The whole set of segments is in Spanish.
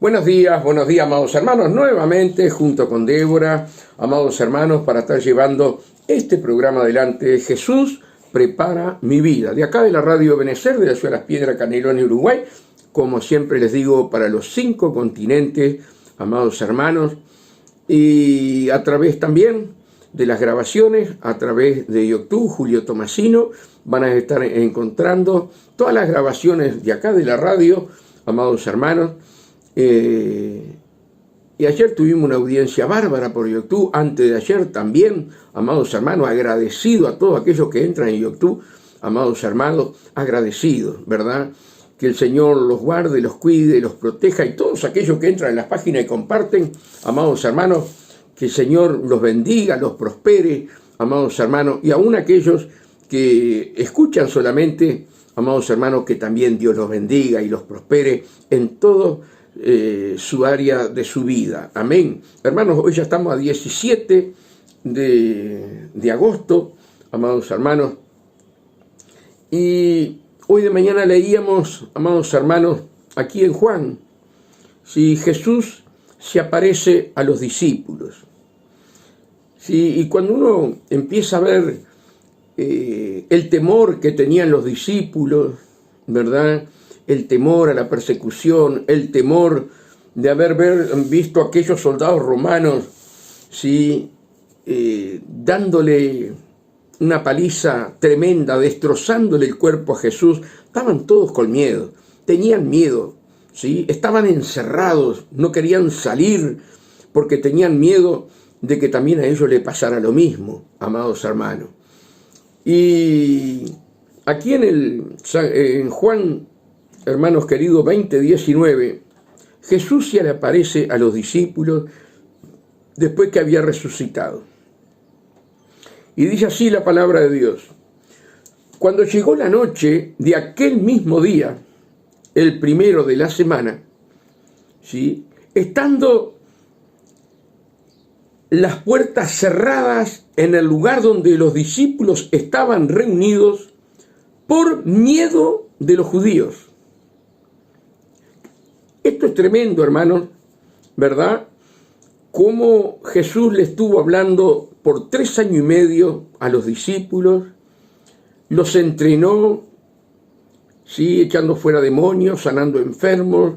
Buenos días, amados hermanos, nuevamente junto con Débora, amados hermanos, para estar llevando este programa adelante. Jesús prepara mi vida. De acá de la Radio Benecer, de la ciudad de Las Piedras, Canelones, Uruguay, como siempre les digo, para los 5 continentes, amados hermanos, y a través también de las grabaciones, a través de YouTube, Julio Tomasino, van a estar encontrando todas las grabaciones de acá de la radio, amados hermanos. Y ayer tuvimos una audiencia bárbara por YouTube, antes de ayer también, amados hermanos, agradecido a todos aquellos que entran en YouTube, amados hermanos, agradecidos, ¿verdad? Que el Señor los guarde, los cuide, los proteja, y todos aquellos que entran en las páginas y comparten, amados hermanos, que el Señor los bendiga, los prospere, amados hermanos, y aún aquellos que escuchan solamente, amados hermanos, que también Dios los bendiga y los prospere en todo su área de su vida. Amén. Hermanos, hoy ya estamos a 17 de agosto, amados hermanos, y hoy de mañana leíamos, amados hermanos, aquí en Juan, si Jesús se aparece a los discípulos. Sí, y cuando uno empieza a ver el temor que tenían los discípulos, ¿verdad?, el temor a la persecución, el temor de haber visto a aquellos soldados romanos, ¿sí?, dándole una paliza tremenda, destrozándole el cuerpo a Jesús. Estaban todos con miedo, tenían miedo, ¿sí?, estaban encerrados, no querían salir porque tenían miedo de que también a ellos les pasara lo mismo, amados hermanos. Y aquí en Juan, hermanos queridos, 20:19, Jesús se le aparece a los discípulos después que había resucitado. Y dice así la palabra de Dios: cuando llegó la noche de aquel mismo día, el primero de la semana, ¿sí?, estando las puertas cerradas en el lugar donde los discípulos estaban reunidos por miedo de los judíos. Esto es tremendo, hermanos, ¿verdad? Cómo Jesús le estuvo hablando por 3 años y medio a los discípulos, los entrenó, ¿sí?, echando fuera demonios, sanando enfermos,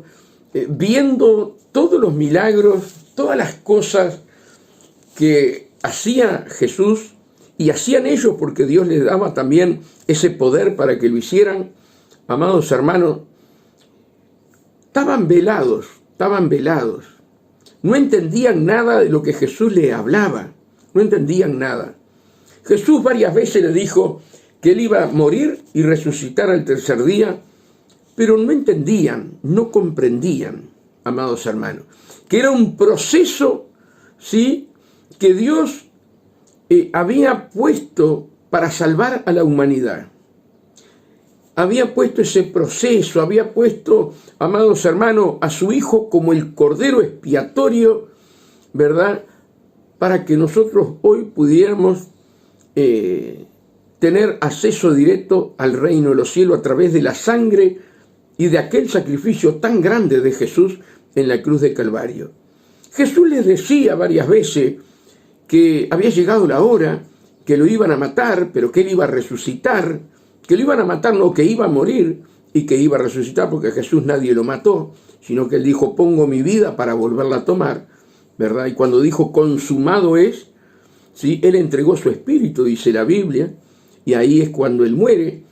viendo todos los milagros, todas las cosas que hacía Jesús y hacían ellos porque Dios les daba también ese poder para que lo hicieran. Amados hermanos, estaban velados, no entendían nada de lo que Jesús les hablaba, no entendían nada. Jesús varias veces le dijo que él iba a morir y resucitar al tercer día, pero no entendían, no comprendían, amados hermanos, que era un proceso, ¿sí?, que Dios había puesto para salvar a la humanidad. Había puesto ese proceso, había puesto, amados hermanos, a su Hijo como el Cordero expiatorio, ¿verdad?, para que nosotros hoy pudiéramos tener acceso directo al reino de los cielos a través de la sangre y de aquel sacrificio tan grande de Jesús en la cruz de Calvario. Jesús les decía varias veces que había llegado la hora, que lo iban a matar, pero que él iba a resucitar, que lo iban a matar, no, que iba a morir y que iba a resucitar, porque a Jesús nadie lo mató, sino que él dijo, pongo mi vida para volverla a tomar, ¿verdad? Y cuando dijo, consumado es, ¿sí?, él entregó su espíritu, dice la Biblia, y ahí es cuando él muere.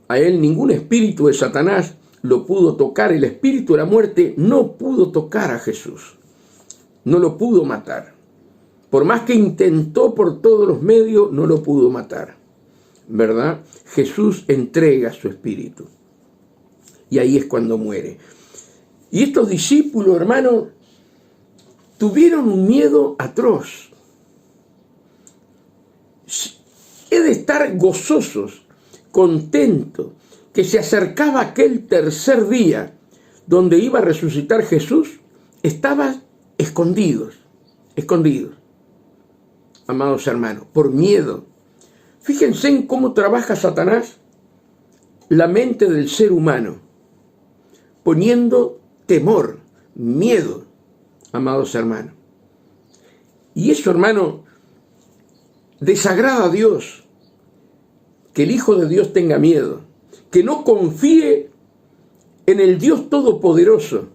A él ningún espíritu de Satanás lo pudo tocar, el espíritu de la muerte no pudo tocar a Jesús, no lo pudo matar. Por más que intentó por todos los medios, no lo pudo matar, ¿verdad? Jesús entrega su espíritu. Y ahí es cuando muere. Y estos discípulos, hermanos, tuvieron un miedo atroz. He de estar gozosos, contentos, que se acercaba aquel tercer día donde iba a resucitar Jesús. Estaban escondidos. Amados hermanos, por miedo. Fíjense en cómo trabaja Satanás la mente del ser humano, poniendo temor, miedo, amados hermanos. Y eso, hermano, desagrada a Dios, que el Hijo de Dios tenga miedo, que no confíe en el Dios Todopoderoso,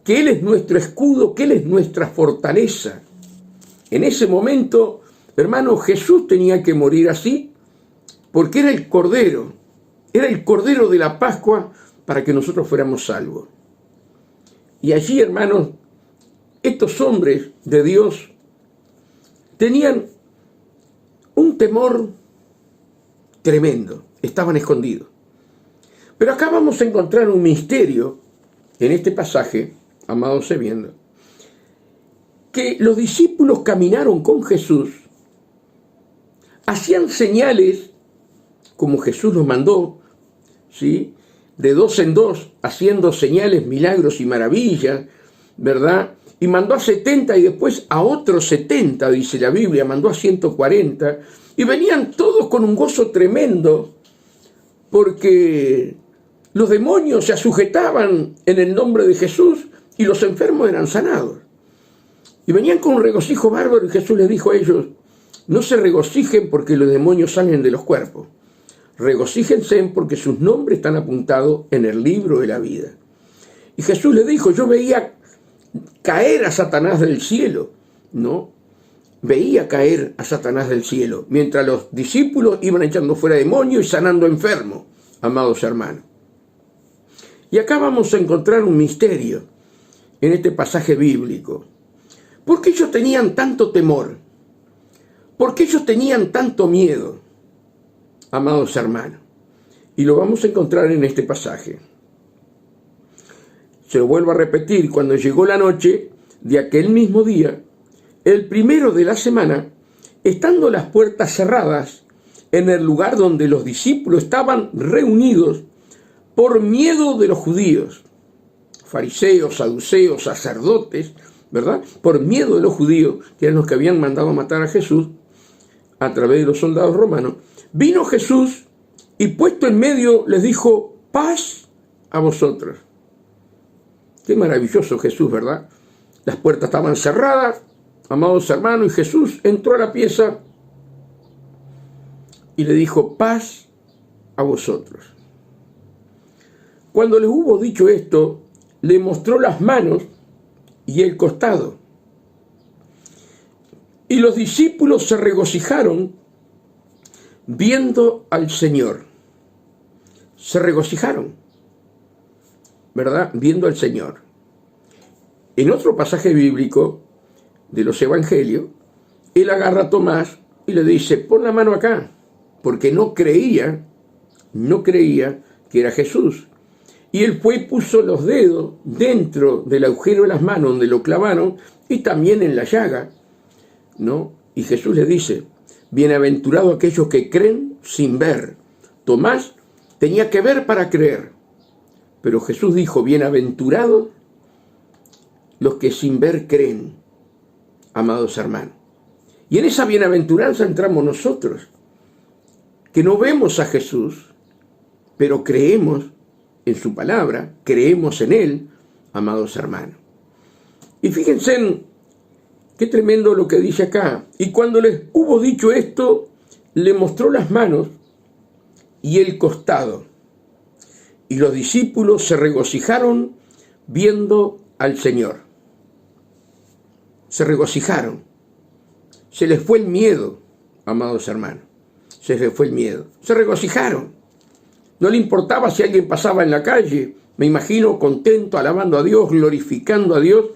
que Él es nuestro escudo, que Él es nuestra fortaleza. En ese momento, hermano, Jesús tenía que morir así, porque era el Cordero de la Pascua para que nosotros fuéramos salvos. Y allí, hermanos, estos hombres de Dios tenían un temor tremendo, estaban escondidos. Pero acá vamos a encontrar un misterio en este pasaje, amados viendo, que los discípulos caminaron con Jesús, hacían señales como Jesús los mandó, ¿sí? De 2 en 2, haciendo señales, milagros y maravillas, ¿verdad? Y mandó a 70 y después a otros 70, dice la Biblia, mandó a 140, y venían todos con un gozo tremendo, porque los demonios se sujetaban en el nombre de Jesús y los enfermos eran sanados. Y venían con un regocijo bárbaro y Jesús les dijo a ellos, no se regocijen porque los demonios salen de los cuerpos. Regocíjense porque sus nombres están apuntados en el libro de la vida. Y Jesús les dijo, yo veía caer a Satanás del cielo, ¿no? Veía caer a Satanás del cielo, mientras los discípulos iban echando fuera demonios y sanando enfermos, amados hermanos. Y acá vamos a encontrar un misterio en este pasaje bíblico. ¿Por qué ellos tenían tanto temor? ¿Por qué ellos tenían tanto miedo, amados hermanos? Y lo vamos a encontrar en este pasaje. Se lo vuelvo a repetir, cuando llegó la noche de aquel mismo día, el primero de la semana, estando las puertas cerradas en el lugar donde los discípulos estaban reunidos por miedo de los judíos, fariseos, saduceos, sacerdotes, ¿verdad? Por miedo de los judíos, que eran los que habían mandado a matar a Jesús a través de los soldados romanos, vino Jesús y puesto en medio les dijo, paz a vosotros. Qué maravilloso Jesús, ¿verdad? Las puertas estaban cerradas, amados hermanos, y Jesús entró a la pieza y le dijo, paz a vosotros. Cuando les hubo dicho esto, le mostró las manos y el costado. Y los discípulos se regocijaron viendo al Señor. Se regocijaron, ¿verdad? Viendo al Señor. En otro pasaje bíblico de los Evangelios, él agarra a Tomás y le dice, pon la mano acá, porque no creía que era Jesús. Y él fue y puso los dedos dentro del agujero de las manos donde lo clavaron y también en la llaga, ¿no? Y Jesús le dice, bienaventurado aquellos que creen sin ver. Tomás tenía que ver para creer, pero Jesús dijo, bienaventurados los que sin ver creen, amados hermanos. Y en esa bienaventuranza entramos nosotros, que no vemos a Jesús, pero creemos en su palabra, creemos en Él, amados hermanos. Y fíjense en qué tremendo lo que dice acá. Y cuando les hubo dicho esto, le mostró las manos y el costado. Y los discípulos se regocijaron viendo al Señor. Se regocijaron. Se les fue el miedo, amados hermanos. Se les fue el miedo. Se regocijaron. No le importaba si alguien pasaba en la calle, me imagino contento, alabando a Dios, glorificando a Dios,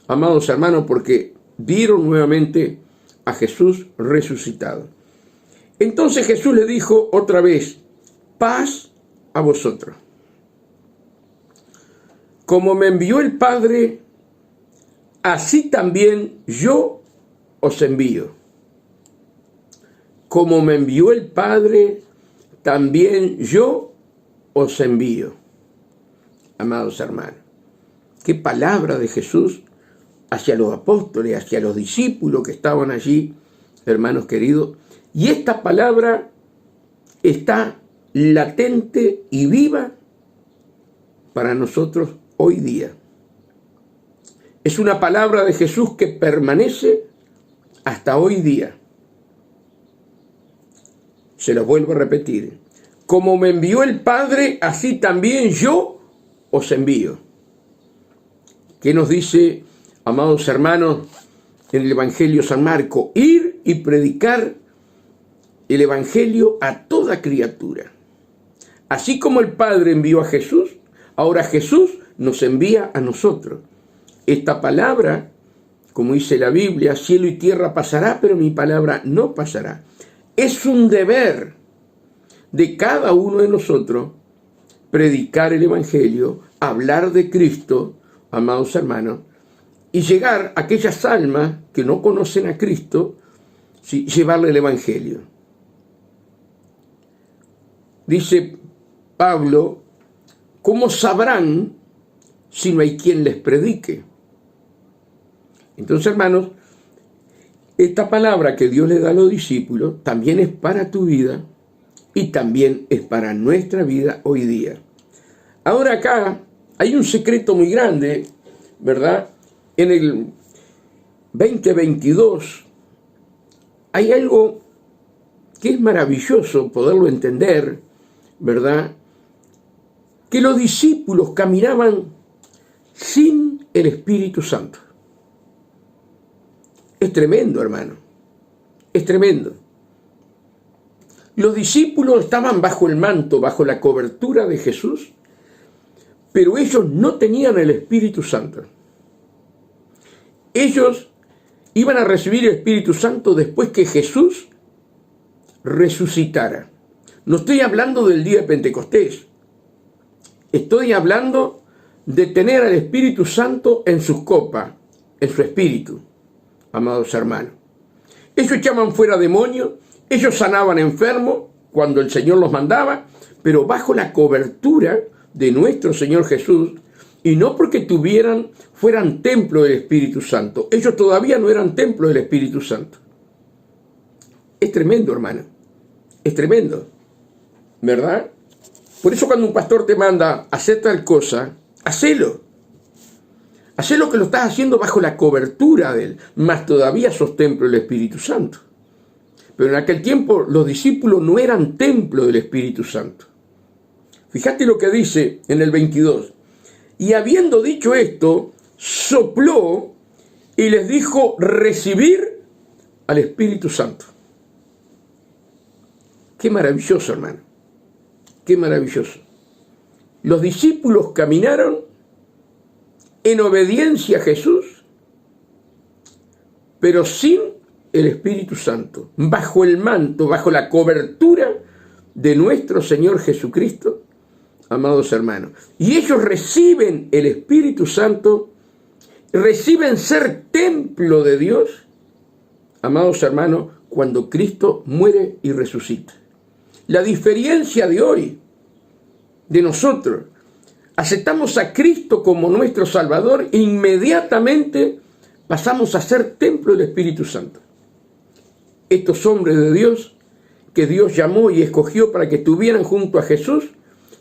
amados hermanos, porque vieron nuevamente a Jesús resucitado. Entonces Jesús le dijo otra vez, paz a vosotros. Como me envió el Padre, así también yo os envío. Como me envió el Padre, también yo os envío. Amados hermanos, qué palabra de Jesús hacia los apóstoles, hacia los discípulos que estaban allí, hermanos queridos. Y esta palabra está latente y viva para nosotros hoy día. Es una palabra de Jesús que permanece hasta hoy día. Se lo vuelvo a repetir. Como me envió el Padre, así también yo os envío. ¿Qué nos dice, amados hermanos, en el Evangelio San Marcos? Ir y predicar el Evangelio a toda criatura. Así como el Padre envió a Jesús, ahora Jesús nos envía a nosotros. Esta palabra, como dice la Biblia, cielo y tierra pasará, pero mi palabra no pasará. Es un deber de cada uno de nosotros predicar el Evangelio, hablar de Cristo, amados hermanos, y llegar a aquellas almas que no conocen a Cristo, ¿sí?, llevarle el Evangelio. Dice Pablo, ¿cómo sabrán si no hay quien les predique? Entonces, hermanos, esta palabra que Dios le da a los discípulos también es para tu vida y también es para nuestra vida hoy día. Ahora acá hay un secreto muy grande, ¿verdad? En el 2022 hay algo que es maravilloso poderlo entender, ¿verdad? Que los discípulos caminaban sin el Espíritu Santo. Es tremendo, hermano. Es tremendo. Los discípulos estaban bajo el manto, bajo la cobertura de Jesús, pero ellos no tenían el Espíritu Santo. Ellos iban a recibir el Espíritu Santo después que Jesús resucitara. No estoy hablando del día de Pentecostés. Estoy hablando de tener al Espíritu Santo en sus copas, en su espíritu, amados hermanos. Ellos echaban fuera demonios, ellos sanaban enfermos cuando el Señor los mandaba, pero bajo la cobertura de nuestro Señor Jesús, y no porque fueran templo del Espíritu Santo. Ellos todavía no eran templo del Espíritu Santo. Es tremendo, hermano. Es tremendo. ¿Verdad? Por eso cuando un pastor te manda a hacer tal cosa, hacelo. Hacelo, que lo estás haciendo bajo la cobertura de él, mas todavía sos templo del Espíritu Santo. Pero en aquel tiempo los discípulos no eran templo del Espíritu Santo. Fíjate lo que dice en el 22. Y habiendo dicho esto, sopló y les dijo recibir al Espíritu Santo. Qué maravilloso, hermano. Qué maravilloso. Los discípulos caminaron en obediencia a Jesús, pero sin el Espíritu Santo, bajo el manto, bajo la cobertura de nuestro Señor Jesucristo, amados hermanos. Y ellos reciben el Espíritu Santo, reciben ser templo de Dios, amados hermanos, cuando Cristo muere y resucita. La diferencia de hoy, de nosotros, aceptamos a Cristo como nuestro Salvador e inmediatamente pasamos a ser templo del Espíritu Santo. Estos hombres de Dios, que Dios llamó y escogió para que estuvieran junto a Jesús,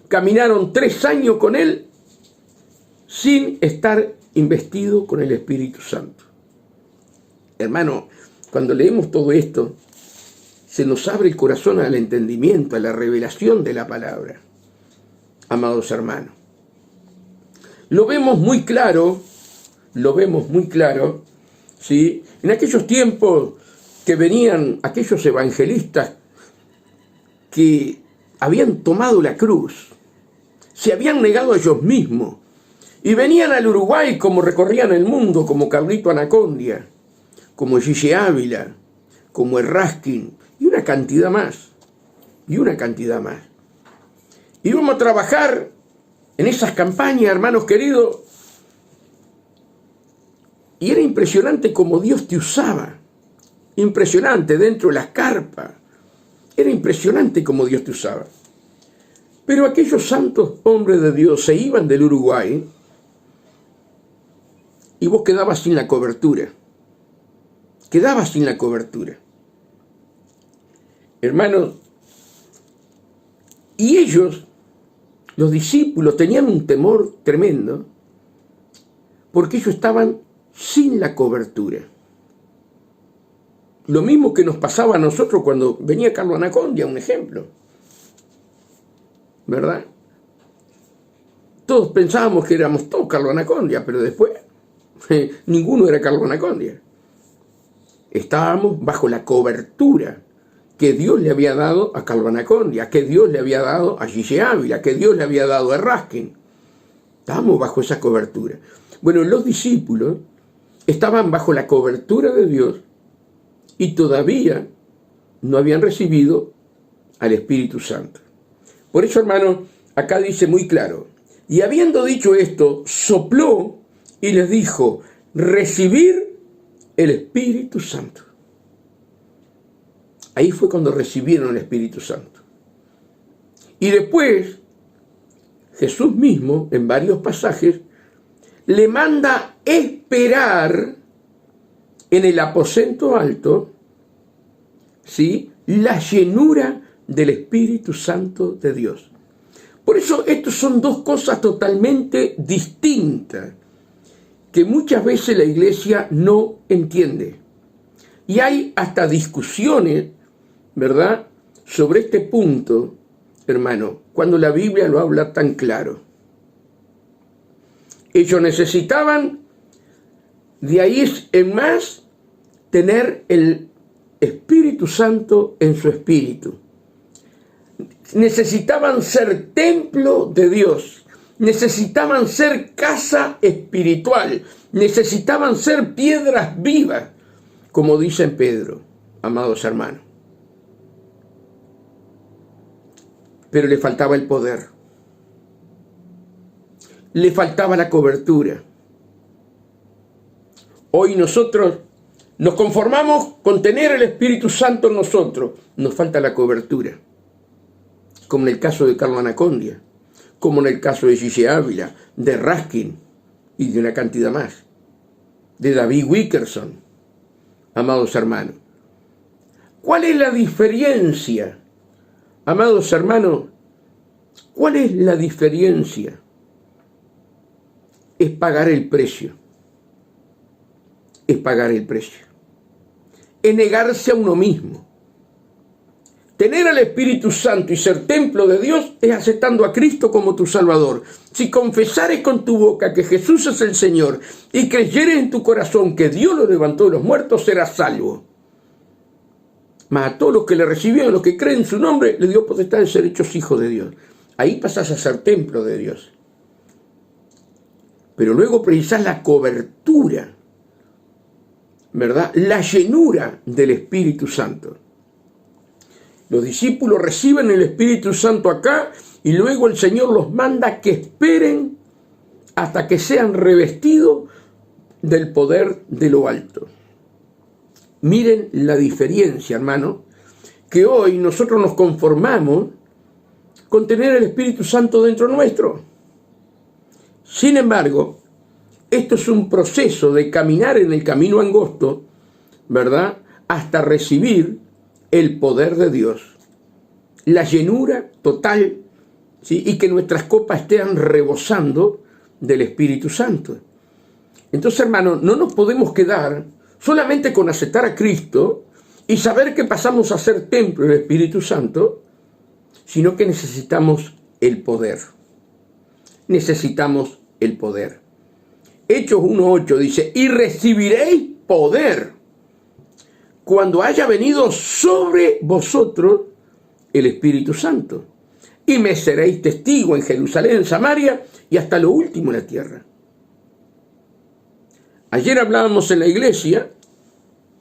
caminaron 3 años con Él sin estar investidos con el Espíritu Santo. Hermano, cuando leemos todo esto, se nos abre el corazón al entendimiento, a la revelación de la palabra. Amados hermanos, lo vemos muy claro, ¿sí? En aquellos tiempos que venían aquellos evangelistas que habían tomado la cruz, se habían negado a ellos mismos, y venían al Uruguay como recorrían el mundo, como Carlito Anacondia, como Gigi Ávila, como Erraskin, y una cantidad más. Íbamos a trabajar en esas campañas, hermanos queridos, y era impresionante cómo Dios te usaba. Impresionante, dentro de las carpas. Era impresionante cómo Dios te usaba. Pero aquellos santos hombres de Dios se iban del Uruguay y vos quedabas sin la cobertura. Hermanos, y ellos, los discípulos, tenían un temor tremendo porque ellos estaban sin la cobertura. Lo mismo que nos pasaba a nosotros cuando venía Carlos Anacondia, un ejemplo. ¿Verdad? Todos pensábamos que éramos todos Carlos Anacondia, pero después ninguno era Carlos Anacondia. Estábamos bajo la cobertura que Dios le había dado a Carlos Anacondia, que Dios le había dado a Gille Ávila, que Dios le había dado a Raskin. Estábamos bajo esa cobertura. Bueno, los discípulos estaban bajo la cobertura de Dios y todavía no habían recibido al Espíritu Santo. Por eso, hermano, acá dice muy claro, y habiendo dicho esto, sopló y les dijo, recibir el Espíritu Santo. Ahí fue cuando recibieron el Espíritu Santo. Y después, Jesús mismo, en varios pasajes, le manda esperar en el aposento alto, ¿sí?, la llenura del Espíritu Santo de Dios. Por eso, estos son dos cosas totalmente distintas, que muchas veces la iglesia no entiende. Y hay hasta discusiones, ¿verdad?, sobre este punto, hermano, cuando la Biblia lo habla tan claro. Ellos necesitaban, de ahí en más, tener el Espíritu Santo en su espíritu. Necesitaban ser templo de Dios. Necesitaban ser casa espiritual. Necesitaban ser piedras vivas, como dice en Pedro, amados hermanos. Pero le faltaba el poder. Le faltaba la cobertura. Hoy nosotros nos conformamos con tener el Espíritu Santo en nosotros. Nos falta la cobertura. Como en el caso de Carlos Anacondia, como en el caso de Gille Ávila, de Raskin y de una cantidad más. De David Wilkerson, amados hermanos. ¿Cuál es la diferencia, amados hermanos? ¿Cuál es la diferencia? Es pagar el precio. Es pagar el precio. Es negarse a uno mismo. Tener al Espíritu Santo y ser templo de Dios es aceptando a Cristo como tu Salvador. Si confesares con tu boca que Jesús es el Señor y creyeres en tu corazón que Dios lo levantó de los muertos, serás salvo. Mas a todos los que le recibieron, los que creen en su nombre, le dio potestad de ser hechos hijos de Dios. Ahí pasás a ser templo de Dios. Pero luego precisás la cobertura, ¿verdad? La llenura del Espíritu Santo. Los discípulos reciben el Espíritu Santo acá y luego el Señor los manda que esperen hasta que sean revestidos del poder de lo alto. Miren la diferencia, hermano, que hoy nosotros nos conformamos con tener el Espíritu Santo dentro nuestro. Sin embargo, esto es un proceso de caminar en el camino angosto, ¿verdad?, hasta recibir el poder de Dios, la llenura total, ¿sí?, y que nuestras copas estén rebosando del Espíritu Santo. Entonces, hermano, no nos podemos quedar solamente con aceptar a Cristo y saber que pasamos a ser templo del Espíritu Santo, sino que necesitamos el poder. Necesitamos el poder. Hechos 1:8 dice, y recibiréis poder cuando haya venido sobre vosotros el Espíritu Santo, y me seréis testigo en Jerusalén, en Samaria y hasta lo último en la tierra. Ayer hablábamos en la iglesia,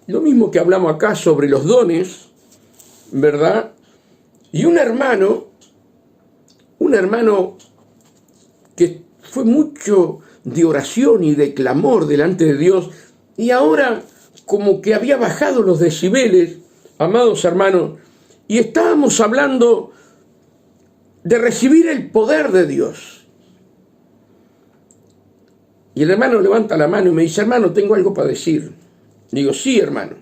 lo mismo que hablamos acá sobre los dones, ¿verdad? Y un hermano que fue mucho de oración y de clamor delante de Dios, y ahora como que había bajado los decibeles, amados hermanos, y estábamos hablando de recibir el poder de Dios. Y el hermano levanta la mano y me dice, hermano, tengo algo para decir. Digo, sí, hermano.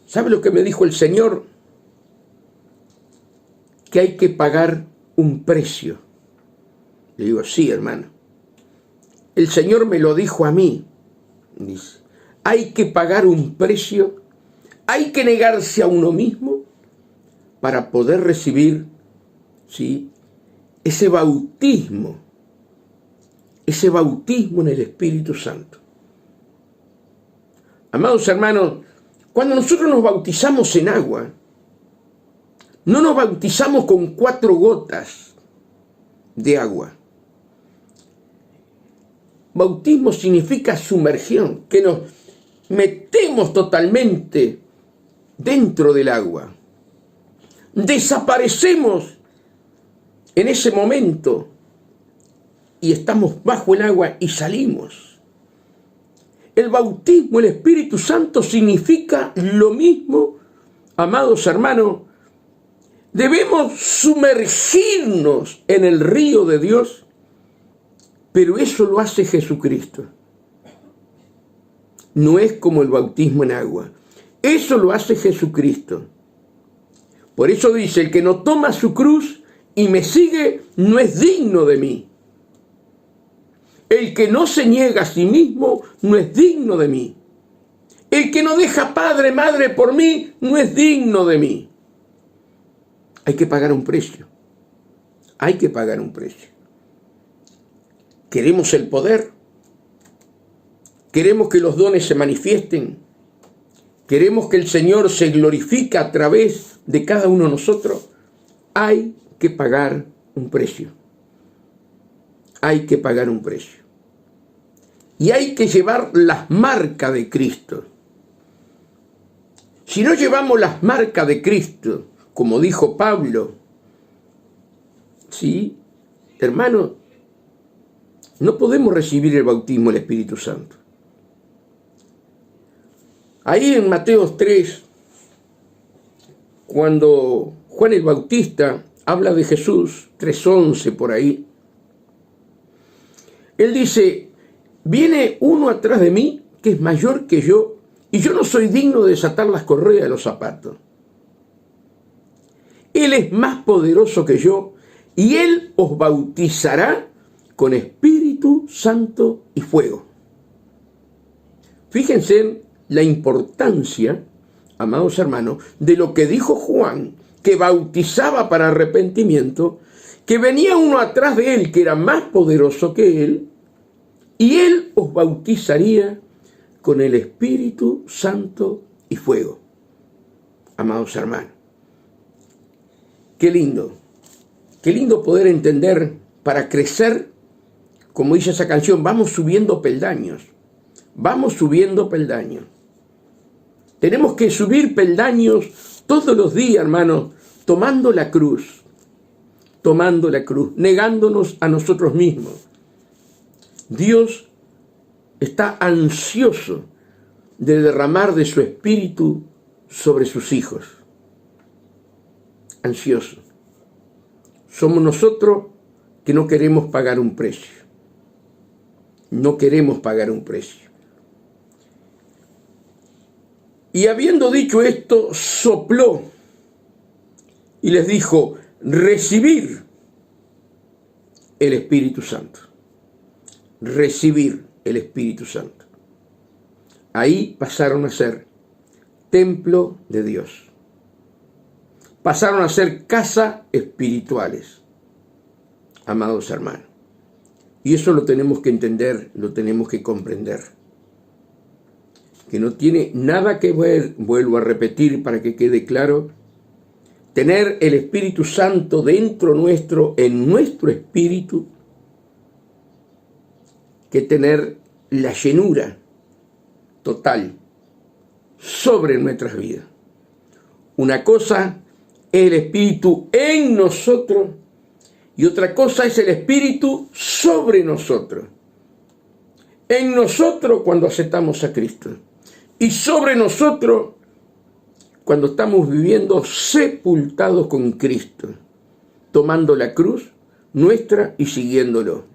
¿Sabe lo que me dijo el Señor? Que hay que pagar un precio. Le digo, sí, hermano. El Señor me lo dijo a mí. dice. Hay que pagar un precio, hay que negarse a uno mismo para poder recibir, ¿sí?, ese bautismo en el Espíritu Santo. Amados hermanos, cuando nosotros nos bautizamos en agua, no nos bautizamos con 4 gotas de agua. Bautismo significa sumergión, que nos metemos totalmente dentro del agua. Desaparecemos en ese momento y estamos bajo el agua y salimos. El bautismo, el Espíritu Santo significa lo mismo, amados hermanos. Debemos sumergirnos en el río de Dios, pero eso lo hace Jesucristo. No es como el bautismo en agua. Eso lo hace Jesucristo. Por eso dice, el que no toma su cruz y me sigue, no es digno de mí. El que no se niega a sí mismo, no es digno de mí. El que no deja padre, madre por mí, no es digno de mí. Hay que pagar un precio. Hay que pagar un precio. ¿Queremos el poder? ¿Queremos que los dones se manifiesten? ¿Queremos que el Señor se glorifique a través de cada uno de nosotros? Hay que pagar un precio. Hay que pagar un precio. Y hay que llevar las marcas de Cristo. Si no llevamos las marcas de Cristo, como dijo Pablo, ¿sí?, hermano, no podemos recibir el bautismo del Espíritu Santo. Ahí en Mateo 3, cuando Juan el Bautista habla de Jesús, 3:11 por ahí, él dice, viene uno atrás de mí que es mayor que yo, y yo no soy digno de desatar las correas de los zapatos. Él es más poderoso que yo, y Él os bautizará con Espíritu Santo y fuego. Fíjense la importancia, amados hermanos, de lo que dijo Juan, que bautizaba para arrepentimiento, que venía uno atrás de él que era más poderoso que él, y Él os bautizaría con el Espíritu Santo y fuego. Amados hermanos, qué lindo poder entender para crecer, como dice esa canción, vamos subiendo peldaños. Tenemos que subir peldaños todos los días, hermanos, tomando la cruz, negándonos a nosotros mismos. Dios está ansioso de derramar de su Espíritu sobre sus hijos. Ansioso. Somos nosotros que no queremos pagar un precio. No queremos pagar un precio. Y habiendo dicho esto, sopló y les dijo, recibir el Espíritu Santo. Recibir el Espíritu Santo. Ahí pasaron a ser templo de Dios. Pasaron a ser casa espirituales, amados hermanos. Y eso lo tenemos que entender, lo tenemos que comprender. Que no tiene nada que ver, vuelvo a repetir para que quede claro, tener el Espíritu Santo dentro nuestro, en nuestro espíritu, que tener la llenura total sobre nuestras vidas. Una cosa es el Espíritu en nosotros y otra cosa es el Espíritu sobre nosotros. En nosotros cuando aceptamos a Cristo y sobre nosotros cuando estamos viviendo sepultados con Cristo, tomando la cruz nuestra y siguiéndolo.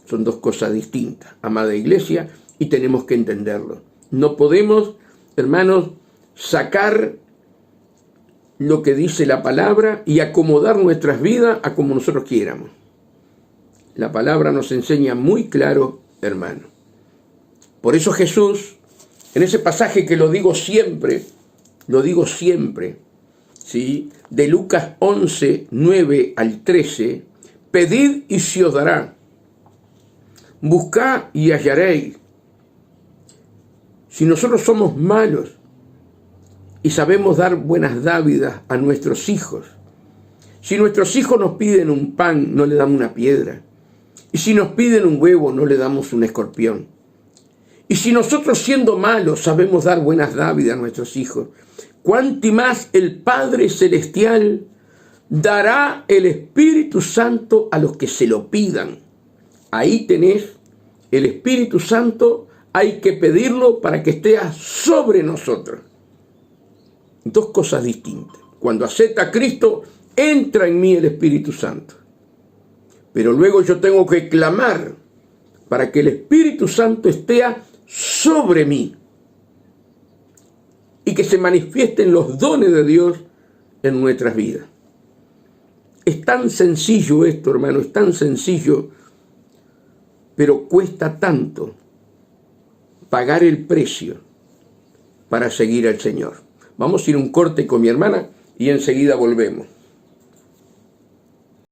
Son dos cosas distintas, amada iglesia, y tenemos que entenderlo. No podemos, hermanos, sacar lo que dice la palabra y acomodar nuestras vidas a como nosotros quieramos. La palabra nos enseña muy claro, hermano. Por eso Jesús, en ese pasaje que lo digo siempre, ¿sí? De Lucas 11, 9 al 13, pedid y se os dará, buscad y hallaréis. Si nosotros somos malos y sabemos dar buenas dávidas a nuestros hijos, si nuestros hijos nos piden un pan, no le damos una piedra, y si nos piden un huevo, no le damos un escorpión. Y si nosotros siendo malos sabemos dar buenas dávidas a nuestros hijos, cuánto más el Padre Celestial dará el Espíritu Santo a los que se lo pidan. Ahí tenés el Espíritu Santo, hay que pedirlo para que esté sobre nosotros. Dos cosas distintas. Cuando acepta a Cristo, entra en mí el Espíritu Santo. Pero luego yo tengo que clamar para que el Espíritu Santo esté sobre mí y que se manifiesten los dones de Dios en nuestras vidas. Es tan sencillo esto, hermano, es tan sencillo, pero cuesta tanto pagar el precio para seguir al Señor. Vamos a ir a un corte con mi hermana y enseguida volvemos.